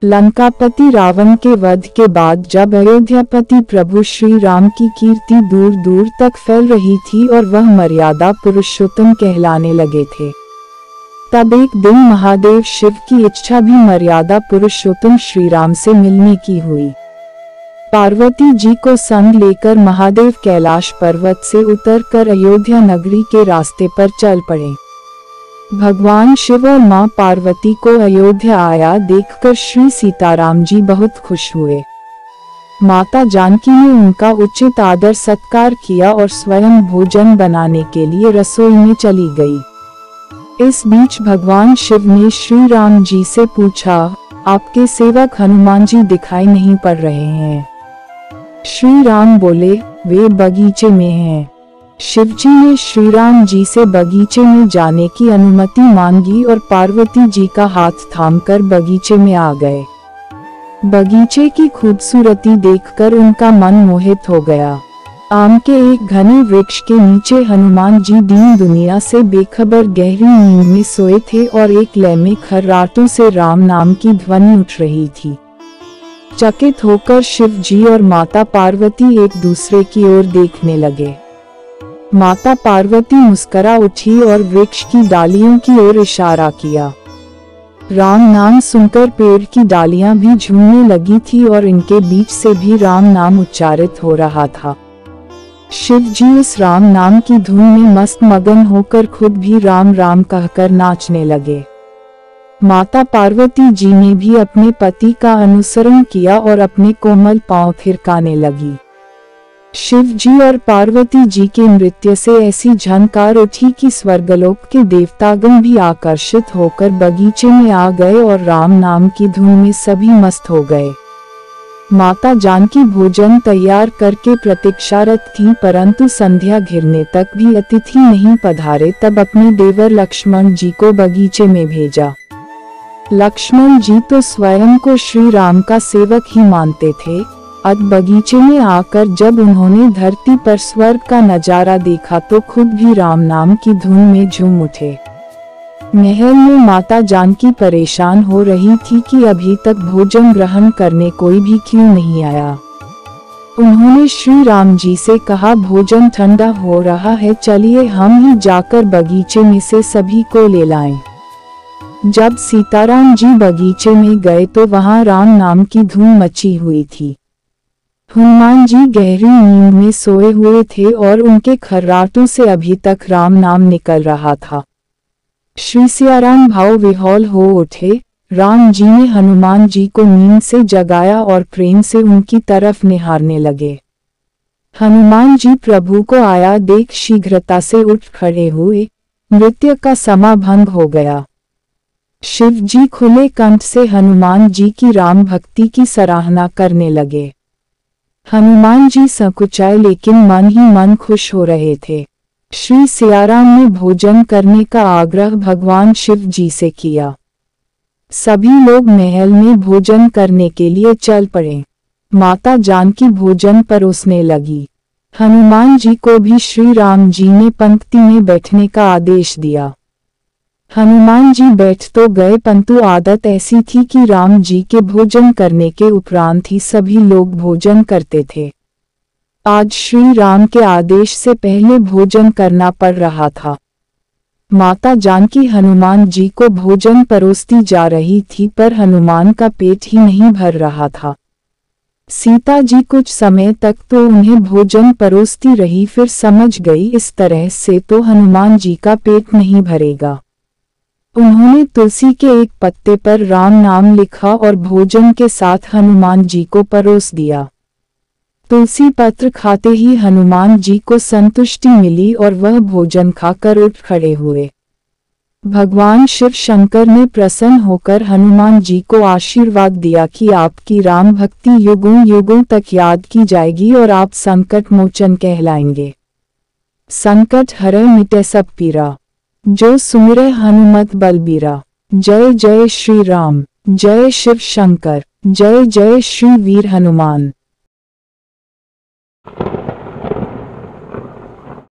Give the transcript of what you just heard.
लंकापति रावण के वध के बाद जब अयोध्यापति प्रभु श्री राम की कीर्ति दूर दूर तक फैल रही थी और वह मर्यादा पुरुषोत्तम कहलाने लगे थे, तब एक दिन महादेव शिव की इच्छा भी मर्यादा पुरुषोत्तम श्री राम से मिलने की हुई। पार्वती जी को संग लेकर महादेव कैलाश पर्वत से उतरकर अयोध्या नगरी के रास्ते पर चल पड़े। भगवान शिव और मां पार्वती को अयोध्या आया देखकर श्री सीताराम जी बहुत खुश हुए। माता जानकी ने उनका उचित आदर सत्कार किया और स्वयं भोजन बनाने के लिए रसोई में चली गई। इस बीच भगवान शिव ने श्री राम जी से पूछा, आपके सेवक हनुमान जी दिखाई नहीं पड़ रहे हैं। श्री राम बोले, वे बगीचे में हैं। शिवजी ने श्री राम जी से बगीचे में जाने की अनुमति मांगी और पार्वती जी का हाथ थामकर बगीचे में आ गए। बगीचे की खूबसूरती देखकर उनका मन मोहित हो गया। आम के एक घने वृक्ष के नीचे हनुमान जी दीन दुनिया से बेखबर गहरी नींद में सोए थे और एक लय में खर्राटों से राम नाम की ध्वनि उठ रही थी। चकित होकर शिव जी और माता पार्वती एक दूसरे की ओर देखने लगे। माता पार्वती मुस्कुरा उठी और वृक्ष की डालियों की ओर इशारा किया। राम नाम सुनकर पेड़ की डालियां भी झूमने लगी थी और इनके बीच से भी राम नाम उच्चारित हो रहा था। शिव जी इस राम नाम की धुन में मस्त मगन होकर खुद भी राम राम कहकर नाचने लगे। माता पार्वती जी ने भी अपने पति का अनुसरण किया और अपने कोमल पांव थिरकाने लगी। शिव जी और पार्वती जी के नृत्य से ऐसी झनकार उठी कि स्वर्गलोक के देवतागण भी आकर्षित होकर बगीचे में आ गए और राम नाम की धुन में सभी मस्त हो गए। माता जानकी भोजन तैयार करके प्रतीक्षारत थी, परंतु संध्या घिरने तक भी अतिथि नहीं पधारे। तब अपने देवर लक्ष्मण जी को बगीचे में भेजा। लक्ष्मण जी तो स्वयं को श्री राम का सेवक ही मानते थे। अब बगीचे में आकर जब उन्होंने धरती पर स्वर्ग का नजारा देखा तो खुद भी राम नाम की धुन में झूम उठे। महल में माता जानकी परेशान हो रही थी कि अभी तक भोजन ग्रहण करने कोई भी क्यों नहीं आया। उन्होंने श्री राम जी से कहा, भोजन ठंडा हो रहा है, चलिए हम ही जाकर बगीचे में से सभी को ले लाएं। जब सीताराम जी बगीचे में गए तो वहां राम नाम की धूम मची हुई थी। हनुमान जी गहरी नींद में सोए हुए थे और उनके खर्राटों से अभी तक राम नाम निकल रहा था। श्री सियाराम भाव विह्वल हो उठे। राम जी ने हनुमान जी को नींद से जगाया और प्रेम से उनकी तरफ निहारने लगे। हनुमान जी प्रभु को आया देख शीघ्रता से उठ खड़े हुए। नृत्य का समाभंग हो गया। शिव जी खुले कंठ से हनुमान जी की राम भक्ति की सराहना करने लगे। हनुमान जी संकुचाए लेकिन मन ही मन खुश हो रहे थे। श्री सियाराम ने भोजन करने का आग्रह भगवान शिव जी से किया। सभी लोग महल में भोजन करने के लिए चल पड़े। माता जानकी भोजन परोसने लगी। हनुमान जी को भी श्री राम जी ने पंक्ति में बैठने का आदेश दिया। हनुमान जी बैठ तो गए, परंतु आदत ऐसी थी कि राम जी के भोजन करने के उपरांत ही सभी लोग भोजन करते थे। आज श्री राम के आदेश से पहले भोजन करना पड़ रहा था। माता जानकी हनुमान जी को भोजन परोसती जा रही थी, पर हनुमान का पेट ही नहीं भर रहा था। सीता जी कुछ समय तक तो उन्हें भोजन परोसती रही, फिर समझ गई इस तरह से तो हनुमान जी का पेट नहीं भरेगा। उन्होंने तुलसी के एक पत्ते पर राम नाम लिखा और भोजन के साथ हनुमान जी को परोस दिया। तुलसी पत्र खाते ही हनुमान जी को संतुष्टि मिली और वह भोजन खाकर उठ खड़े हुए। भगवान शिव शंकर ने प्रसन्न होकर हनुमान जी को आशीर्वाद दिया कि आपकी राम भक्ति युगों युगों तक याद की जाएगी और आप संकट मोचन कहलाएंगे। संकट हरै मिटे सब पीरा, जो सुमिरै हनुमत बलबीरा। जय जय श्री राम, जय शिव शंकर, जय जय श्री वीर हनुमान।